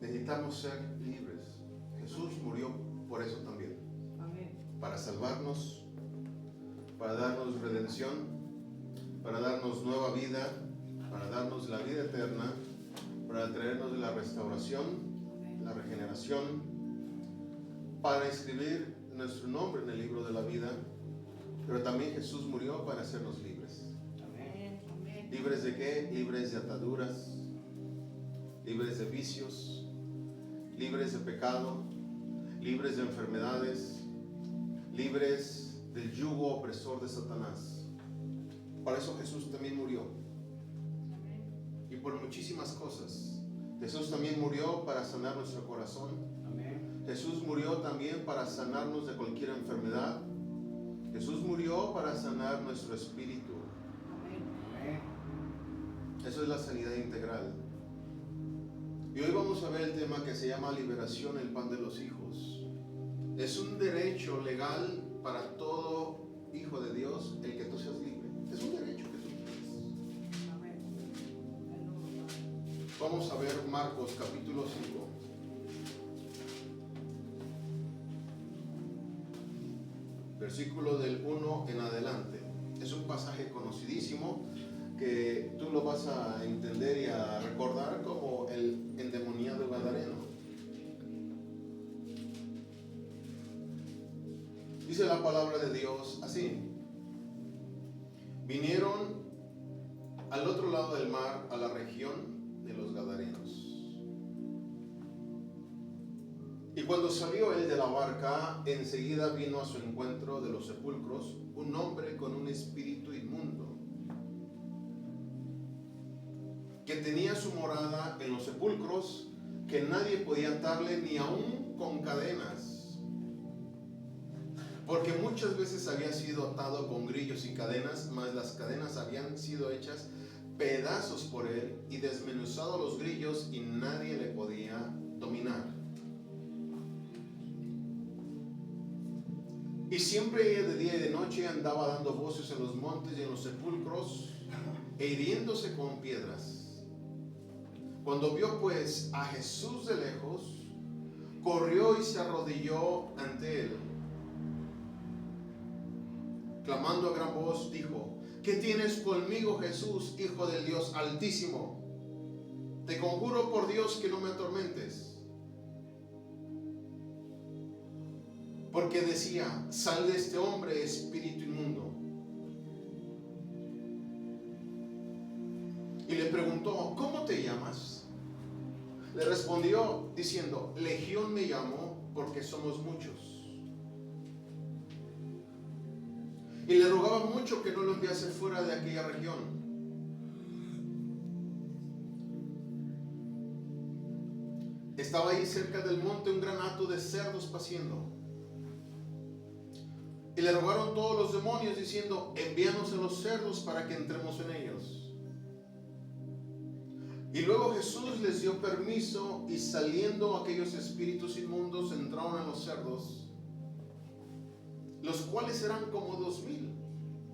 necesitamos ser libres. Jesús murió por eso también. Amén. Para salvarnos, para darnos redención, para darnos nueva vida, para darnos la vida eterna, para traernos la restauración, la regeneración, para escribir nuestro nombre en el libro de la vida. Pero también Jesús murió para hacernos libres. Amén. ¿Libres de qué? Libres de ataduras, libres de vicios, libres de pecado, libres de enfermedades, libres del yugo opresor de Satanás. Para eso Jesús también murió. Y por muchísimas cosas. Jesús también murió para sanar nuestro corazón. Amén. Jesús murió también para sanarnos de cualquier enfermedad. Jesús murió para sanar nuestro espíritu. Amén. Eso es la sanidad integral. Y hoy vamos a ver el tema que se llama liberación, el pan de los hijos. Es un derecho legal para todo hijo de Dios el que tú seas libre. Es un derecho que tú tienes. Amén. Vamos a ver Marcos capítulo 5. Versículo del 1 en adelante. Es un pasaje conocidísimo que tú lo vas a entender y a recordar como el endemoniado gadareno. Dice la palabra de Dios así: vinieron al otro lado del mar, a la región de los Gadarenos. Y cuando salió él de la barca, enseguida vino a su encuentro de los sepulcros un hombre con un espíritu inmundo, que tenía su morada en los sepulcros, que nadie podía atarle ni aun con cadenas, porque muchas veces había sido atado con grillos y cadenas, mas las cadenas habían sido hechas pedazos por él y desmenuzado los grillos, y nadie le podía dominar. Y siempre de día y de noche andaba dando voces en los montes y en los sepulcros, e hiriéndose con piedras. Cuando vio pues a Jesús de lejos, corrió y se arrodilló ante él. Clamando a gran voz, dijo: ¿qué tienes conmigo, Jesús, Hijo del Dios Altísimo? Te conjuro por Dios que no me atormentes. Porque decía: sal de este hombre, espíritu inmundo. Y le preguntó: ¿cómo te llamas? Le respondió diciendo: Legión me llamo, porque somos muchos. Y le rogaba mucho que no lo enviase fuera de aquella región. Estaba ahí cerca del monte un gran hato de cerdos paciendo. Y le rogaron todos los demonios diciendo: envíanos a los cerdos para que entremos en ellos. Y luego Jesús les dio permiso, y saliendo aquellos espíritus inmundos entraron en los cerdos, los cuales eran como 2000.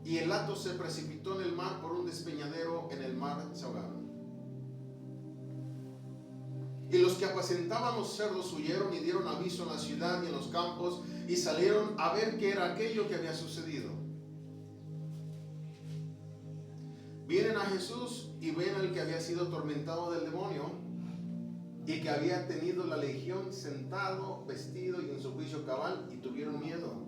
Y el hato se precipitó en el mar por un despeñadero, en el mar se ahogaron. Y los que apacentaban los cerdos huyeron y dieron aviso en la ciudad y en los campos, y salieron a ver qué era aquello que había sucedido. Vienen a Jesús y ven al que había sido atormentado del demonio y que había tenido la legión sentado, vestido y en su juicio cabal, y tuvieron miedo.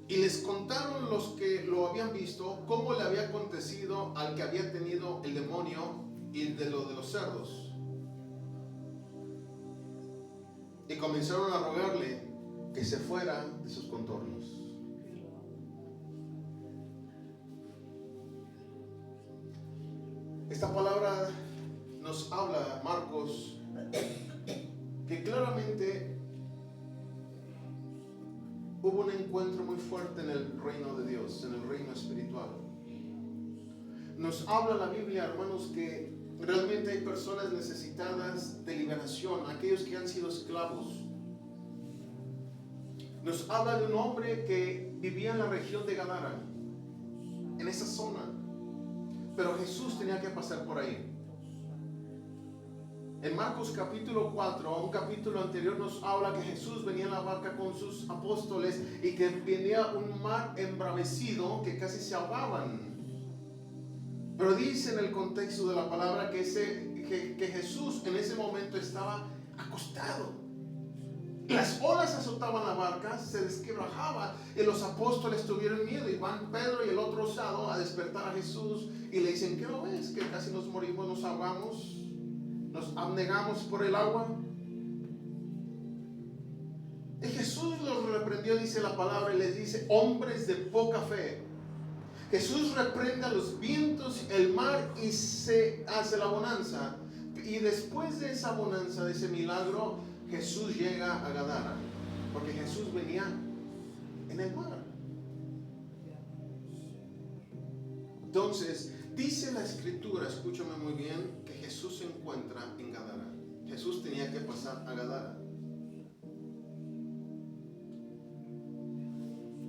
Y les contaron los que lo habían visto cómo le había acontecido al que había tenido el demonio y de los cerdos. Y comenzaron a rogarle que se fuera de sus contornos. Esta palabra nos habla, Marcos, que claramente hubo un encuentro muy fuerte en el reino de Dios, en el reino espiritual. Nos habla la Biblia, hermanos, que realmente hay personas necesitadas de liberación, aquellos que han sido esclavos. Nos habla de un hombre que vivía en la región de Gadara, en esa zona, pero Jesús tenía que pasar por ahí. En Marcos capítulo 4, un capítulo anterior, nos habla que Jesús venía en la barca con sus apóstoles y que venía un mar embravecido que casi se ahogaban. Pero dice en el contexto de la palabra que Jesús en ese momento estaba acostado. Las olas azotaban la barca, se desquebrajaba y los apóstoles tuvieron miedo. Y van Pedro y el otro osado a despertar a Jesús y le dicen: ¿qué no ves? Que casi nos morimos, nos ahogamos, nos abnegamos por el agua. Y Jesús los reprendió, dice la palabra, y les dice: hombres de poca fe. Jesús reprende a los vientos, el mar, y se hace la bonanza. Y después de esa bonanza, de ese milagro, Jesús llega a Gadara, porque Jesús venía en el mar. Entonces, dice la escritura, escúchame muy bien, que Jesús se encuentra en Gadara. Jesús tenía que pasar a Gadara.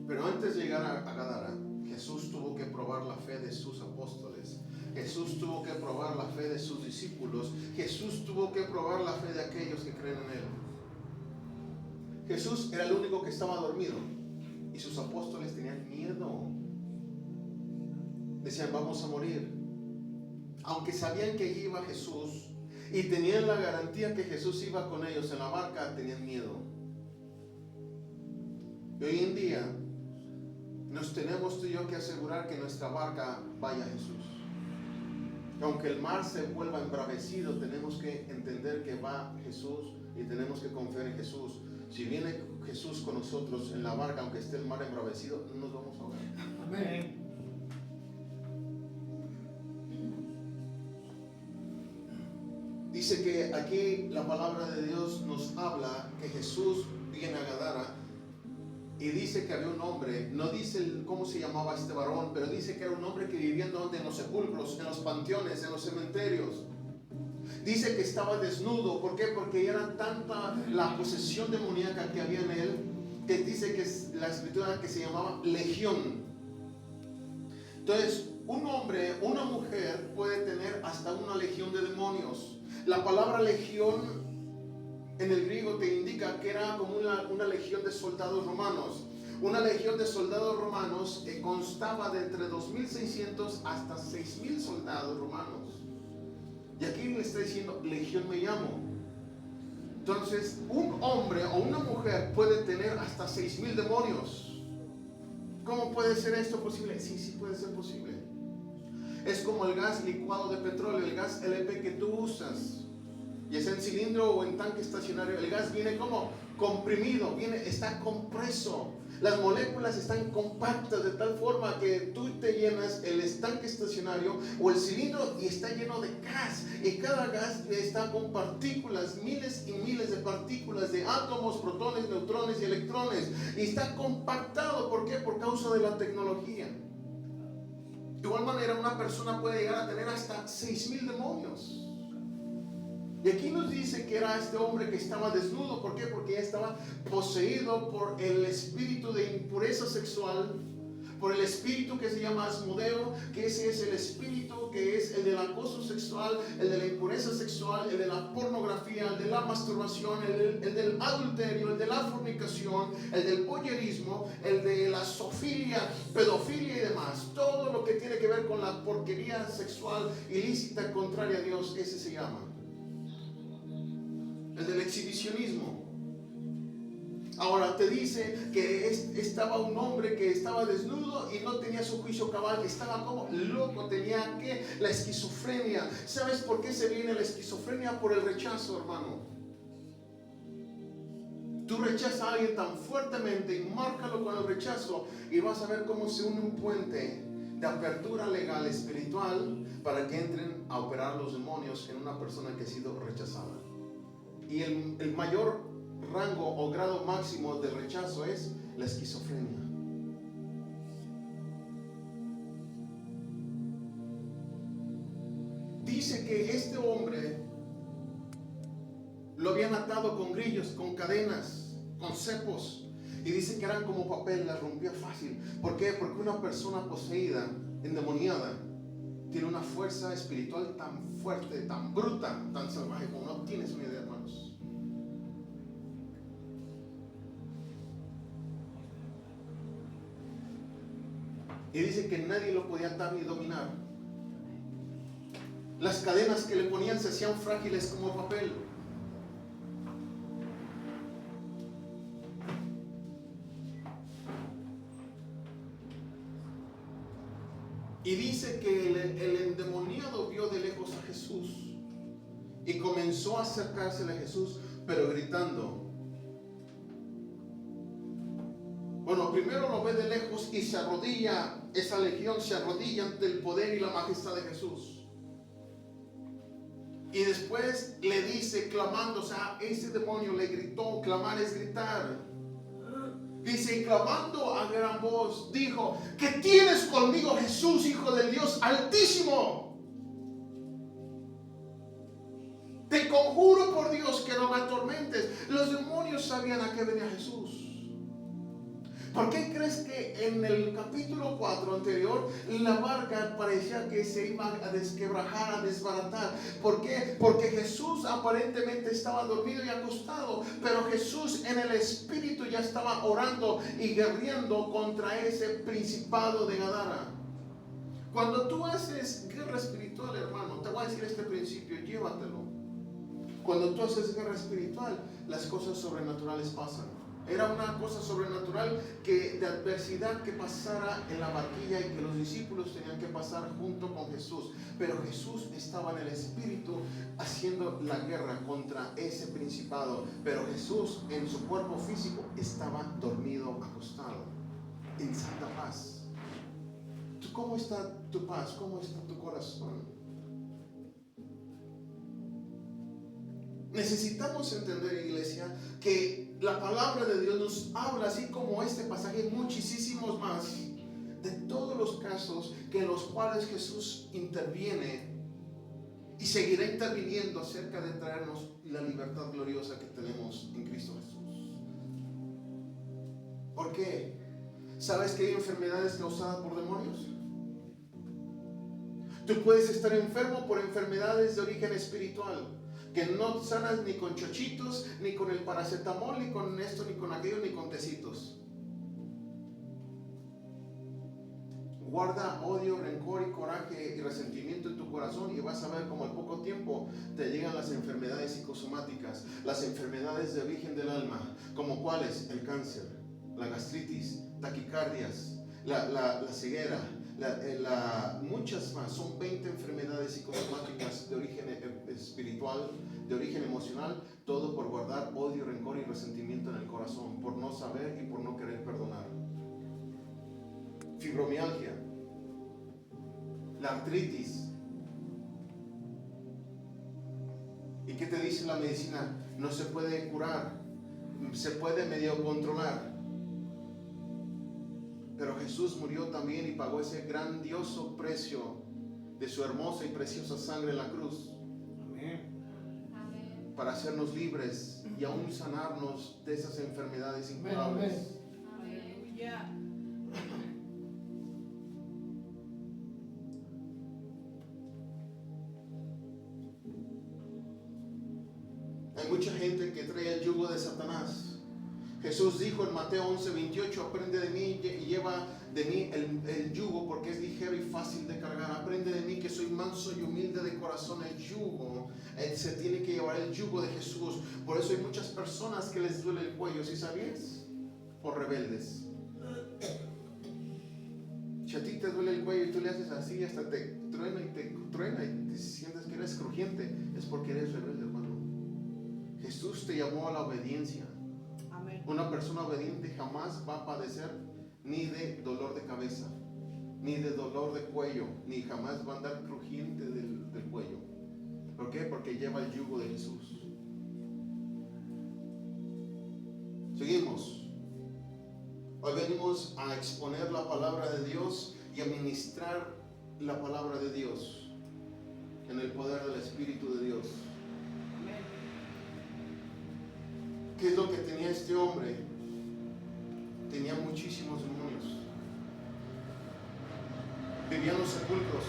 Pero antes de llegar a Gadara, Jesús tuvo que probar la fe de sus apóstoles. Jesús tuvo que probar la fe de sus discípulos. Jesús tuvo que probar la fe de aquellos que creen en Él. Jesús era el único que estaba dormido y sus apóstoles tenían miedo. Decían: vamos a morir. Aunque sabían que iba Jesús y tenían la garantía que Jesús iba con ellos en la barca, tenían miedo. Y hoy en día nos tenemos tú y yo que asegurar que nuestra barca vaya a Jesús. Aunque el mar se vuelva embravecido, tenemos que entender que va Jesús y tenemos que confiar en Jesús. Si viene Jesús con nosotros en la barca, aunque esté el mar embravecido, no nos vamos a ahogar. Amén. Dice que aquí la palabra de Dios nos habla que Jesús viene a Gadara. Y dice que había un hombre, no dice cómo se llamaba este varón, pero dice que era un hombre que vivía en los sepulcros, en los panteones, en los cementerios. Dice que estaba desnudo. ¿Por qué? Porque era tanta la posesión demoníaca que había en él, que dice que es la escritura que se llamaba legión. Entonces, un hombre, una mujer puede tener hasta una legión de demonios. La palabra legión en el griego te indica que era como una legión de soldados romanos. Una legión de soldados romanos constaba de entre 2.600 hasta 6.000 soldados romanos. Y aquí le está diciendo: legión me llamo. Entonces, un hombre o una mujer puede tener hasta 6.000 demonios. ¿Cómo puede ser esto posible? Sí puede ser posible. Es como el gas licuado de petróleo, el gas LP que tú usas. Y es en cilindro o en tanque estacionario. El gas viene como comprimido, está compreso. Las moléculas están compactas de tal forma que tú te llenas el estanque estacionario o el cilindro y está lleno de gas. Y cada gas está con partículas, miles y miles de partículas de átomos, protones, neutrones y electrones. Y está compactado. ¿Por qué? Por causa de la tecnología. De igual manera, una persona puede llegar a tener hasta 6.000 demonios. Y aquí nos dice que era este hombre que estaba desnudo. ¿Por qué? Porque ya estaba poseído por el espíritu de impureza sexual, por el espíritu que se llama Asmodeo, que ese es el espíritu que es el del acoso sexual, el de la impureza sexual, el de la pornografía, el de la masturbación, el del adulterio, el de la fornicación, el del voyerismo, el de la zoofilia, pedofilia y demás. Todo lo que tiene que ver con la porquería sexual ilícita contraria a Dios, ese se llama. El del exhibicionismo. Ahora te dice que estaba un hombre que estaba desnudo y no tenía su juicio cabal, estaba como loco, tenía la esquizofrenia. ¿Sabes por qué se viene la esquizofrenia? Por el rechazo, hermano. Tú rechazas a alguien tan fuertemente y márcalo con el rechazo y vas a ver cómo se une un puente de apertura legal espiritual para que entren a operar los demonios en una persona que ha sido rechazada. Y el mayor rango o grado máximo de rechazo es la esquizofrenia. Dice que este hombre lo habían atado con grillos, con cadenas, con cepos, y dice que eran como papel, las rompía fácil. ¿Por qué? Porque una persona poseída, endemoniada, tiene una fuerza espiritual tan fuerte, tan bruta, tan salvaje, como no tienes una idea, hermanos. Y dice que nadie lo podía atar ni dominar. Las cadenas que le ponían se hacían frágiles como papel. Y dice que el endemoniado vio de lejos a Jesús y comenzó a acercarse a Jesús, pero gritando. Bueno, primero lo ve de lejos y se arrodilla, esa legión se arrodilla ante el poder y la majestad de Jesús. Y después le dice, clamando, o sea, ese demonio le gritó, clamar es gritar. Dice, y clamando a gran voz, dijo, ¿qué tienes conmigo, Jesús, Hijo del Dios Altísimo? Te conjuro por Dios que no me atormentes. Los demonios sabían a qué venía Jesús. ¿Por qué crees que en el capítulo 4 anterior la barca parecía que se iba a desquebrajar, a desbaratar? ¿Por qué? Porque Jesús aparentemente estaba dormido y acostado, pero Jesús en el espíritu ya estaba orando y guerreando contra ese principado de Gadara. Cuando tú haces guerra espiritual, hermano, te voy a decir este principio, llévatelo. Cuando tú haces guerra espiritual, las cosas sobrenaturales pasan. Era una cosa sobrenatural de adversidad que pasara en la barquilla y que los discípulos tenían que pasar junto con Jesús. Pero Jesús estaba en el espíritu haciendo la guerra contra ese principado. Pero Jesús en su cuerpo físico estaba dormido, acostado, en santa paz. ¿Cómo está tu paz? ¿Cómo está tu corazón? Necesitamos entender, iglesia, que la palabra de Dios nos habla, así como este pasaje, muchísimos más, de todos los casos en los cuales Jesús interviene y seguirá interviniendo acerca de traernos la libertad gloriosa que tenemos en Cristo Jesús. ¿Por qué? ¿Sabes que hay enfermedades causadas por demonios? Tú puedes estar enfermo por enfermedades de origen espiritual, que no sanas ni con chochitos, ni con el paracetamol, ni con esto, ni con aquello, ni con tecitos. Guarda odio, rencor y coraje y resentimiento en tu corazón y vas a ver cómo al poco tiempo te llegan las enfermedades psicosomáticas, las enfermedades de origen del alma, como cuáles: el cáncer, la gastritis, taquicardias, la ceguera, muchas más. Son 20 enfermedades psicosomáticas de origen espiritual, de origen emocional, todo por guardar odio, rencor y resentimiento en el corazón, por no saber y por no querer perdonar. Fibromialgia, la artritis. ¿Y qué te dice la medicina? No se puede curar, se puede medio controlar. Pero Jesús murió también y pagó ese grandioso precio de su hermosa y preciosa sangre en la cruz. Amén. Para hacernos libres y aún sanarnos de esas enfermedades incurables. Aleluya. Hay mucha gente que trae el yugo de Satanás. Jesús dijo en Mateo 11:28, aprende de mí y lleva de mí el yugo, porque es ligero y fácil de cargar. Aprende de mí que soy manso y humilde de corazón. El yugo, se tiene que llevar el yugo de Jesús. Por eso hay muchas personas que les duele el cuello, ¿sí sabías? Por rebeldes. Si a ti te duele el cuello y tú le haces así, hasta te truena y te sientes que eres crujiente, es porque eres rebelde, hermano. Jesús te llamó a la obediencia. Una persona obediente jamás va a padecer ni de dolor de cabeza, ni de dolor de cuello, ni jamás va a andar crujiente del cuello. ¿Por qué? Porque lleva el yugo de Jesús. Seguimos. Hoy venimos a exponer la palabra de Dios y a ministrar la palabra de Dios en el poder del Espíritu de Dios. ¿Qué es lo que tenía este hombre? Tenía muchísimos demonios. Vivía en los sepulcros.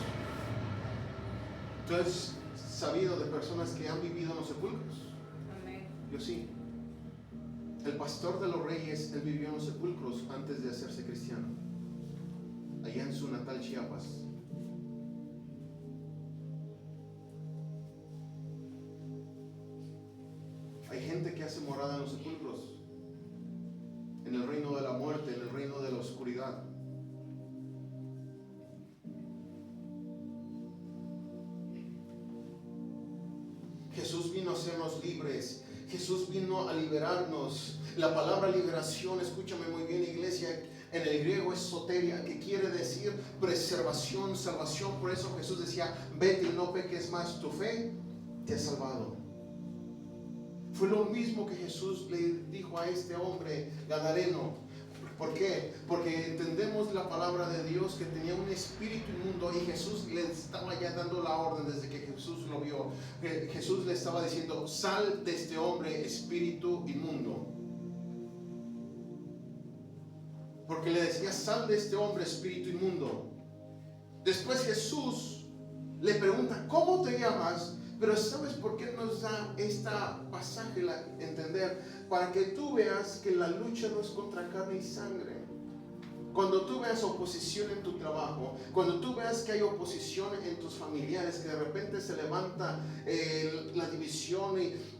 ¿Tú has sabido de personas que han vivido en los sepulcros? Amén. Yo sí. El pastor de los reyes, él vivió en los sepulcros antes de hacerse cristiano, allá en su natal Chiapas. Hay gente que hace morada en los sepulcros, en el reino de la muerte, en el reino de la oscuridad. Jesús vino a hacernos libres. Jesús vino a liberarnos. La palabra liberación, escúchame muy bien, iglesia, en el griego es soteria, que quiere decir preservación, salvación. Por eso Jesús decía, vete y no peques más, tu fe te ha salvado. Fue lo mismo que Jesús le dijo a este hombre gadareno. ¿Por qué? Porque entendemos la palabra de Dios, que tenía un espíritu inmundo, y Jesús le estaba ya dando la orden desde que Jesús lo vio. Jesús le estaba diciendo, sal de este hombre, espíritu inmundo. Porque le decía, sal de este hombre, espíritu inmundo. Después Jesús le pregunta, ¿cómo te llamas? Pero ¿sabes por qué nos da esta pasaje a entender? Para que tú veas que la lucha no es contra carne y sangre. Cuando tú veas oposición en tu trabajo, cuando tú veas que hay oposición en tus familiares, que de repente se levanta la división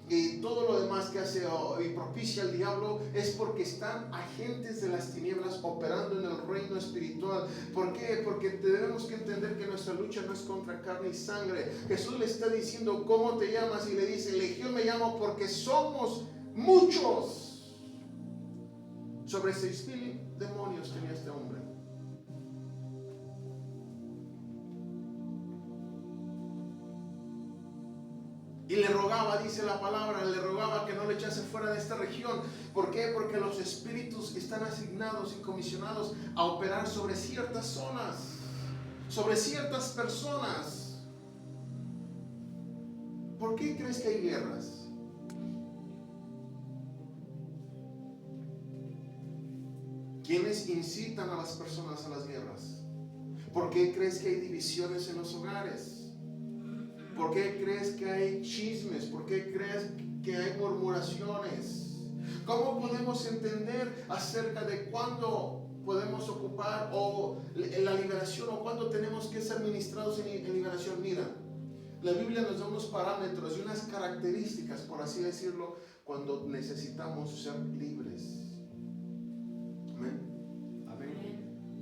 y todo lo demás que hace y propicia el diablo, es porque están agentes de las tinieblas operando en el reino espiritual. ¿Por qué? Porque tenemos que entender que nuestra lucha no es contra carne y sangre. Jesús le está diciendo, ¿cómo te llamas? Y le dice, Legión me llamo porque somos muchos. Sobre 6,000 demonios tenía este hombre. Y le rogaba, dice la palabra, le rogaba que no le echase fuera de esta región. ¿Por qué? Porque los espíritus están asignados y comisionados a operar sobre ciertas zonas, sobre ciertas personas. ¿Por qué crees que hay guerras? ¿Quiénes incitan a las personas a las guerras? ¿Por qué crees que hay divisiones en los hogares? ¿Por qué crees que hay chismes? ¿Por qué crees que hay murmuraciones? ¿Cómo podemos entender acerca de cuándo podemos ocupar o la liberación, o cuándo tenemos que ser ministrados en liberación? Mira, la Biblia nos da unos parámetros y unas características, por así decirlo, cuando necesitamos ser libres. Amén.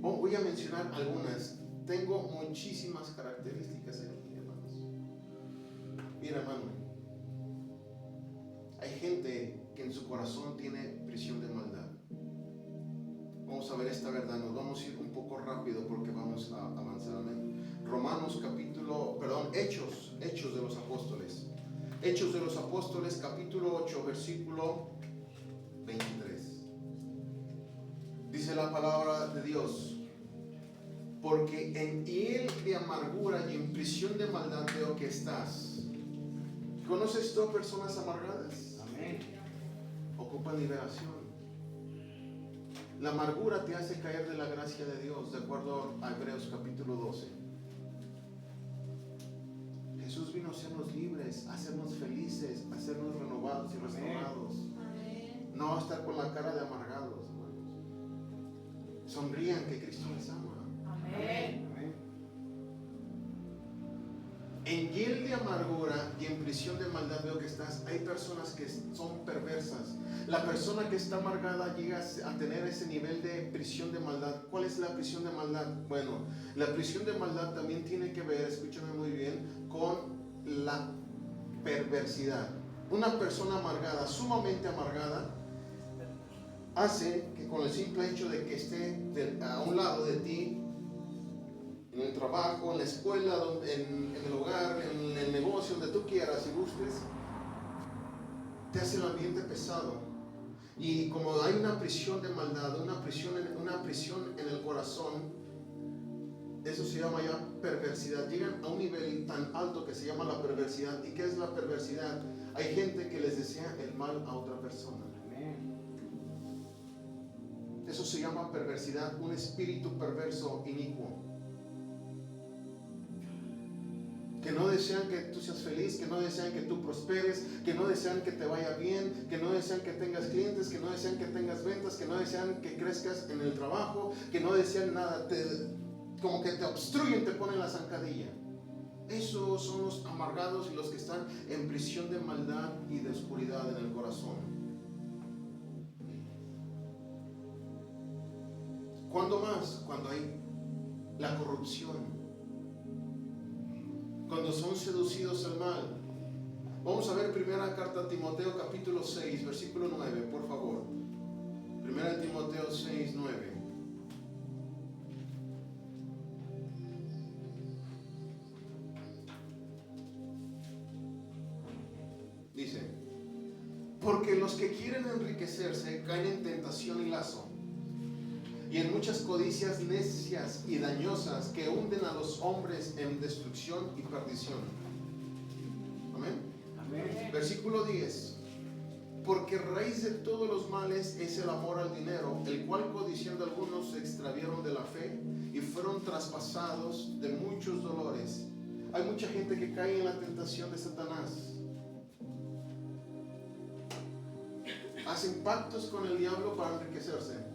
Voy a mencionar algunas. Tengo muchísimas características aquí, hermanos. Mira, hermano, hay gente que en su corazón tiene prisión de maldad. Vamos a ver esta verdad. Nos vamos a ir un poco rápido porque vamos a avanzar. Amén. Hechos de los Apóstoles. Hechos de los Apóstoles, capítulo 8, versículo 23. Dice la palabra de Dios: porque en hiel de amargura y en prisión de maldad veo que estás. ¿Conoces tú a personas amargadas? Amén. Ocupan liberación. La amargura te hace caer de la gracia de Dios, de acuerdo a Hebreos capítulo 12. Jesús vino a hacernos libres, a hacernos felices, a hacernos renovados y restaurados. Amén. No a estar con la cara de amargados, hermanos. Sonrían, que Cristo les ama. Amén. En hiel de amargura y en prisión de maldad veo que estás. Hay personas que son perversas. La persona que está amargada llega a tener ese nivel de prisión de maldad. ¿Cuál es la prisión de maldad? Bueno, la prisión de maldad también tiene que ver, escúchame muy bien, con la perversidad. Una persona amargada, sumamente amargada, hace que con el simple hecho de que esté a un lado de ti, en el trabajo, en la escuela, en el hogar, en el negocio, donde tú quieras y busques, te hace el ambiente pesado. Y como hay una prisión de maldad, una prisión en el corazón, eso se llama ya perversidad. Llegan a un nivel tan alto que se llama la perversidad. ¿Y qué es la perversidad? Hay gente que les desea el mal a otra persona. Eso se llama perversidad, un espíritu perverso, inicuo, que no desean que tú seas feliz, que no desean que tú prosperes, que no desean que te vaya bien, que no desean que tengas clientes, que no desean que tengas ventas, que no desean que crezcas en el trabajo, que no desean nada, como que te obstruyen, te ponen la zancadilla. Esos son los amargados y los que están en prisión de maldad y de oscuridad en el corazón. ¿Cuándo más? Cuando hay la corrupción, cuando son seducidos al mal. Vamos a ver primera carta a Timoteo capítulo 6 versículo 9, por favor. Primera Timoteo 6, 9. Dice: porque los que quieren enriquecerse caen en tentación y lazo, y en muchas codicias necias y dañosas que hunden a los hombres en destrucción y perdición. Amén. Amén. Versículo 10. Porque raíz de todos los males es el amor al dinero, el cual codiciando algunos se extraviaron de la fe y fueron traspasados de muchos dolores. Hay mucha gente que cae en la tentación de Satanás. Hacen pactos con el diablo para enriquecerse.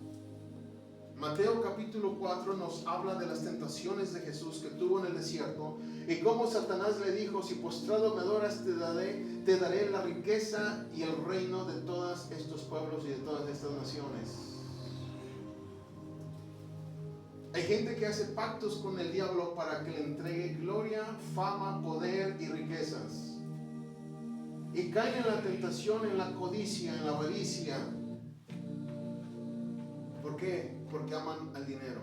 Mateo capítulo 4 nos habla de las tentaciones de Jesús que tuvo en el desierto y cómo Satanás le dijo: si postrado me adoras te daré la riqueza y el reino de todos estos pueblos y de todas estas naciones. Hay gente que hace pactos con el diablo para que le entregue gloria, fama, poder y riquezas, y caen en la tentación, en la codicia, en la avaricia. ¿Por qué? Porque aman al dinero.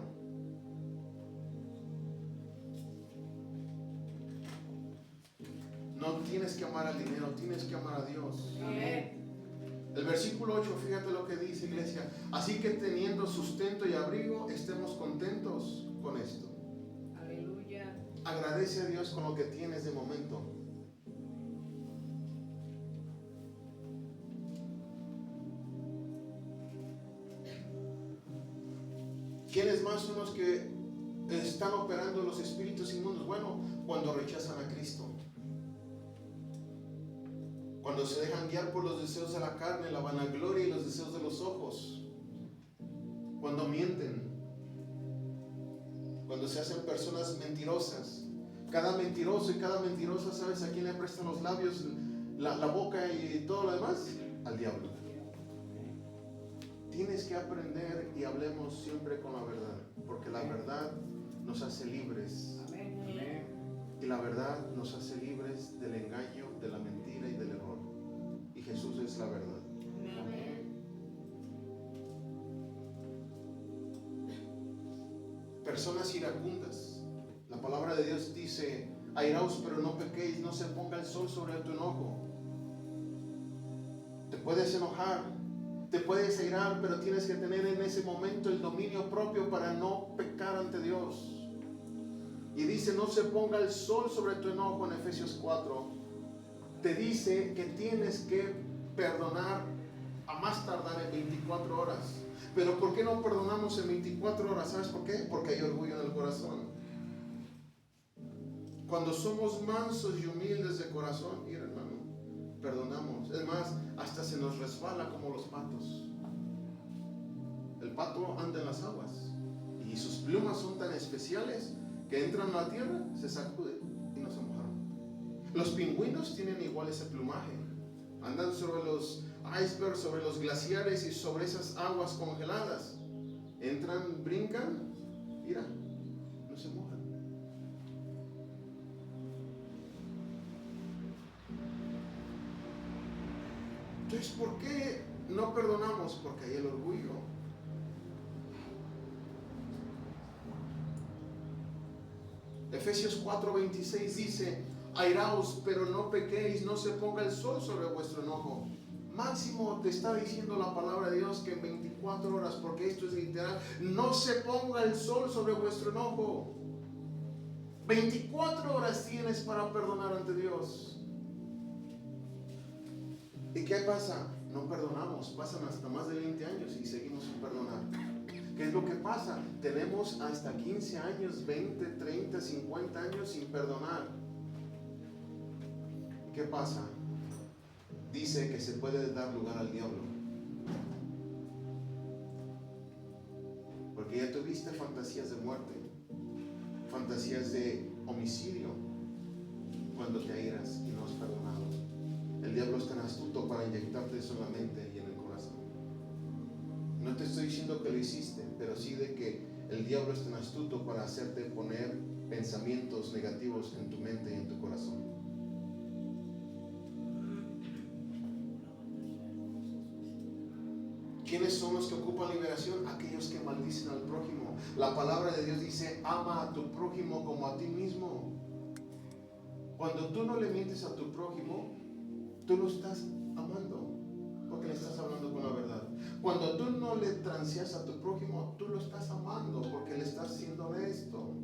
No tienes que amar al dinero, tienes que amar a Dios. Amén. El versículo 8, fíjate lo que dice, iglesia. Así que teniendo sustento y abrigo, estemos contentos con esto. Aleluya. Agradece a Dios con lo que tienes de momento. ¿Quiénes más son los que están operando los espíritus inmundos? Bueno, cuando rechazan a Cristo, cuando se dejan guiar por los deseos de la carne, la vanagloria y los deseos de los ojos, cuando mienten, cuando se hacen personas mentirosas. Cada mentiroso y cada mentirosa, ¿sabes a quién le prestan los labios, la boca y todo lo demás? Al diablo. Tienes que aprender y hablemos siempre con la verdad, porque la verdad nos hace libres. Amén. Y la verdad nos hace libres del engaño, de la mentira y del error. Y Jesús es la verdad. Amén. Personas iracundas. La palabra de Dios dice: airaos, pero no pequéis, no se ponga el sol sobre tu enojo. Te puedes enojar, te puedes airar, pero tienes que tener en ese momento el dominio propio para no pecar ante Dios. Y dice: no se ponga el sol sobre tu enojo en Efesios 4. Te dice que tienes que perdonar a más tardar en 24 horas. Pero ¿por qué no perdonamos en 24 horas? ¿Sabes por qué? Porque hay orgullo en el corazón. Cuando somos mansos y humildes de corazón, mira, hermano, perdonamos. Es más, hasta se nos resbala como los patos. El pato anda en las aguas y sus plumas son tan especiales que entran a la tierra, se sacuden y no se mojaron. Los pingüinos tienen igual ese plumaje. Andan sobre los icebergs, sobre los glaciares y sobre esas aguas congeladas. Entran, brincan, mira, no se mojan. Entonces, ¿por qué no perdonamos? Porque hay el orgullo. Efesios 4:26 dice: airaos, pero no pequéis, no se ponga el sol sobre vuestro enojo. Máximo te está diciendo la palabra de Dios que en 24 horas, porque esto es literal, no se ponga el sol sobre vuestro enojo. 24 horas tienes para perdonar ante Dios. ¿Y qué pasa? No perdonamos, pasan hasta más de 20 años y seguimos sin perdonar. ¿Qué es lo que pasa? Tenemos hasta 15 años, 20, 30, 50 años sin perdonar. ¿qué pasa? Dice que se puede dar lugar al diablo. Porque ya tuviste fantasías de muerte, fantasías de homicidio, cuando te airas y no has perdonado. El diablo es tan astuto para inyectarte eso en la mente y en el corazón. No te estoy diciendo que lo hiciste, pero sí de que el diablo es tan astuto para hacerte poner pensamientos negativos en tu mente y en tu corazón. ¿Quiénes son los que ocupan liberación? Aquellos que maldicen al prójimo. La palabra de Dios dice: ama a tu prójimo como a ti mismo. Cuando tú no le mientes a tu prójimo, tú lo estás amando, porque le estás hablando con la verdad. Cuando tú no le transeas a tu prójimo, tú lo estás amando, porque le estás siendo honesto.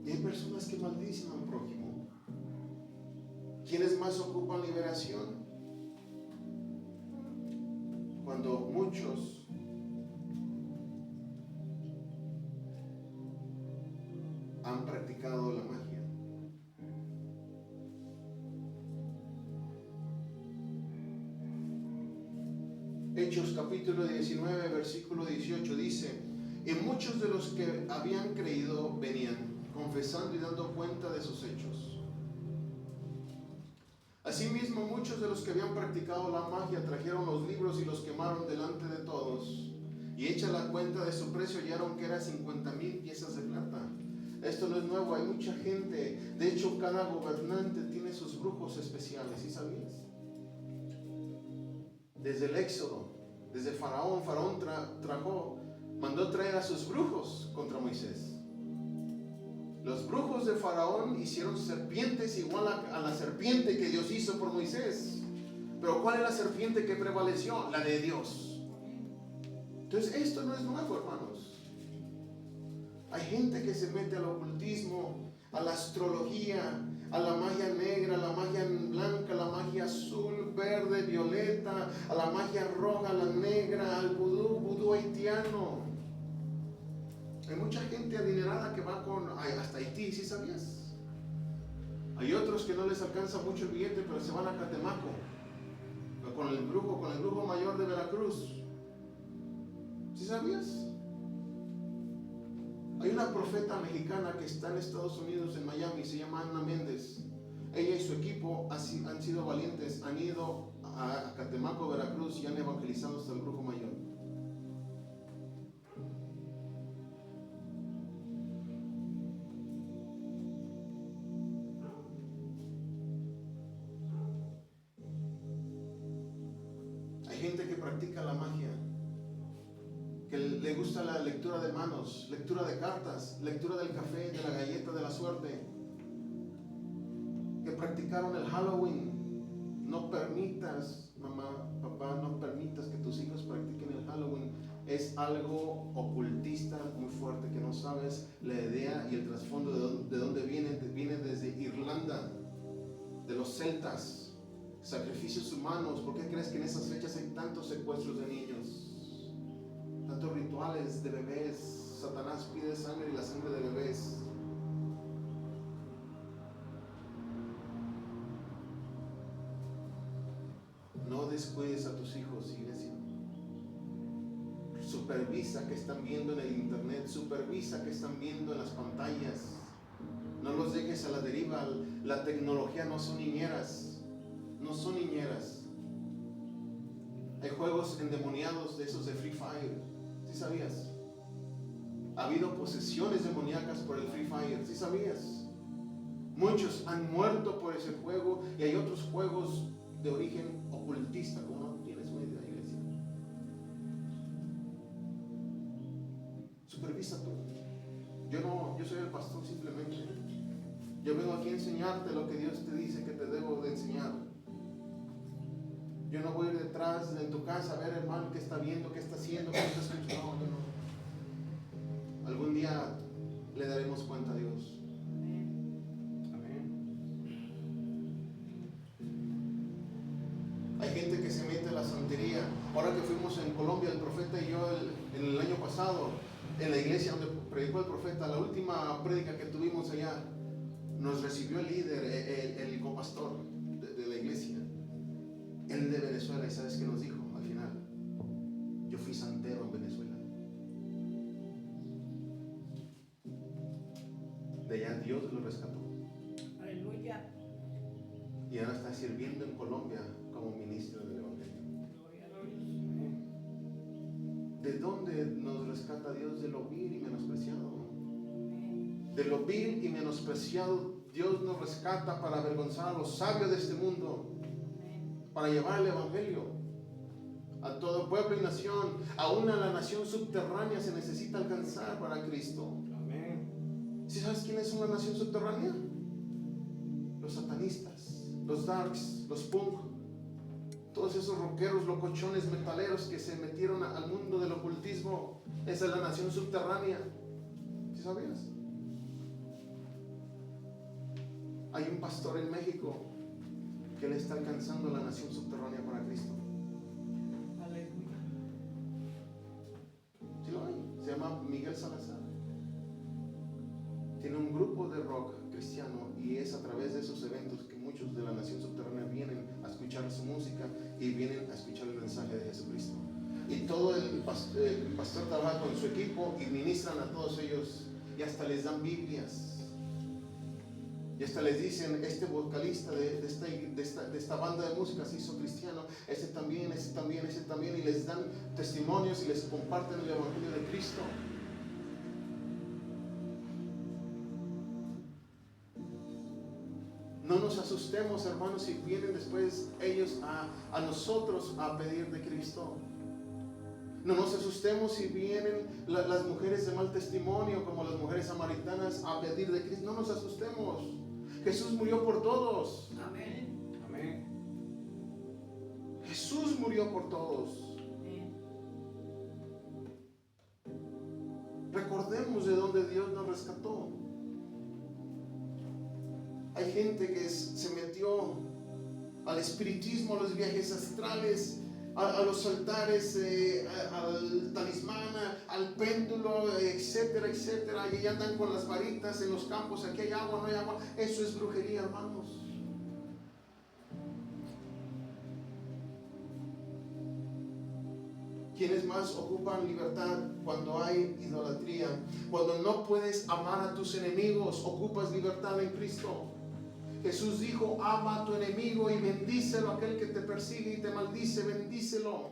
Y hay personas que maldicen al prójimo. ¿Quiénes más ocupan liberación? Cuando muchos han practicado la magia. Hechos capítulo 19, versículo 18 dice: y muchos de los que habían creído venían, confesando y dando cuenta de sus hechos. Asimismo, muchos de los que habían practicado la magia trajeron los libros y los quemaron delante de todos. Y hecha la cuenta de su precio, hallaron que eran 50,000 piezas de plata. Esto no es nuevo, hay mucha gente. De hecho, cada gobernante tiene sus brujos especiales, ¿sí sabías? Desde el Éxodo, desde Faraón mandó traer a sus brujos contra Moisés. Los brujos de Faraón hicieron serpientes igual a la serpiente que Dios hizo por Moisés. Pero ¿cuál es la serpiente que prevaleció? La de Dios. Entonces esto no es nuevo, hermanos. Hay gente que se mete al ocultismo, a la astrología, a la magia negra, a la magia blanca, a la magia azul, verde, violeta, a la magia roja, a la negra, al vudú haitiano. Hay mucha gente adinerada que va hasta Haití, ¿sí sabías? Hay otros que no les alcanza mucho el billete, pero se van a Catemaco con el brujo mayor de Veracruz. ¿Sí sabías? Hay una profeta mexicana que está en Estados Unidos, en Miami, se llama Ana Méndez. Ella y su equipo han sido valientes, han ido a Catemaco, Veracruz, y han evangelizado hasta el brujo mayor. Hay gente que practica la magia, que le gusta la lectura de manos, lectura de cartas, lectura del café, de la galleta de la suerte, que practicaron el Halloween. No permitas, mamá, papá, no permitas que tus hijos practiquen el Halloween. Es algo ocultista muy fuerte, que no sabes la idea y el trasfondo de dónde viene. Viene desde Irlanda, de los celtas, sacrificios humanos. ¿Por qué crees que en esas fechas hay tantos secuestros de niños? Tantos rituales de bebés. Satanás pide sangre y la sangre de bebés. No descuides a tus hijos, iglesia. Supervisa que están viendo en el internet, supervisa que están viendo en las pantallas. No los dejes a la deriva. La tecnología no son niñeras, no son niñeras. Hay juegos endemoniados de esos de Free Fire, ¿sí sabías? Ha habido posesiones demoníacas por el Free Fire, ¿sí sabías? Muchos han muerto por ese juego, y hay otros juegos de origen ocultista, como no tienes una idea, iglesia. Supervisa tú. Yo soy el pastor simplemente. Yo vengo aquí a enseñarte lo que Dios te dice que te debo de enseñar. Yo no voy a ir detrás en tu casa a ver, hermano, qué está viendo, qué está haciendo, qué está escuchando. No. Algún día le daremos cuenta a Dios. Hay gente que se mete a la santería. Ahora que fuimos en Colombia, el profeta y yo en el año pasado, en la iglesia donde predicó el profeta, la última prédica que tuvimos allá, nos recibió el líder, el copastor de la iglesia, él de Venezuela, y ¿sabes qué nos dijo al final? Yo fui santero en Venezuela. De allá Dios lo rescató. Aleluya. Y ahora está sirviendo en Colombia como ministro del Evangelio. ¿De dónde nos rescata Dios? De lo vil y menospreciado. De lo vil y menospreciado Dios nos rescata para avergonzar a los sabios de este mundo, para llevar el Evangelio a todo pueblo y nación. Aún a la nación subterránea se necesita alcanzar para Cristo. Amén. ¿Sí sabes quiénes son la nación subterránea? Los satanistas, los darks, los punk, todos esos rockeros, locochones, metaleros que se metieron al mundo del ocultismo. Esa es la nación subterránea. ¿Sí sabías? Hay un pastor en México que le está alcanzando la nación subterránea para Cristo. Aleluya. ¿Sí lo hay? Se llama Miguel Salazar. Tiene un grupo de rock cristiano y es a través de esos eventos que muchos de la nación subterránea vienen a escuchar su música y vienen a escuchar el mensaje de Jesucristo. Y todo el pastor trabaja con su equipo y ministran a todos ellos y hasta les dan Biblias. Y hasta les dicen, este vocalista de esta banda de música se hizo cristiano, ese también, y les dan testimonios y les comparten el Evangelio de Cristo. No nos asustemos, hermanos, si vienen después ellos a nosotros a pedir de Cristo. No nos asustemos si vienen las mujeres de mal testimonio, como las mujeres samaritanas, a pedir de Cristo. No nos asustemos. Jesús murió por todos. Amén. Amén. Jesús murió por todos. Amén. Recordemos de dónde Dios nos rescató. Hay gente que se metió al espiritismo, a los viajes astrales, a los altares, al talismán, al péndulo, etcétera, etcétera. Y andan con las varitas en los campos. Aquí hay agua, no hay agua. Eso es brujería, hermanos. ¿Quiénes más ocupan libertad cuando hay idolatría? Cuando no puedes amar a tus enemigos, ocupas libertad en Cristo. Jesús dijo, ama a tu enemigo y bendícelo, aquel que te persigue y te maldice, bendícelo.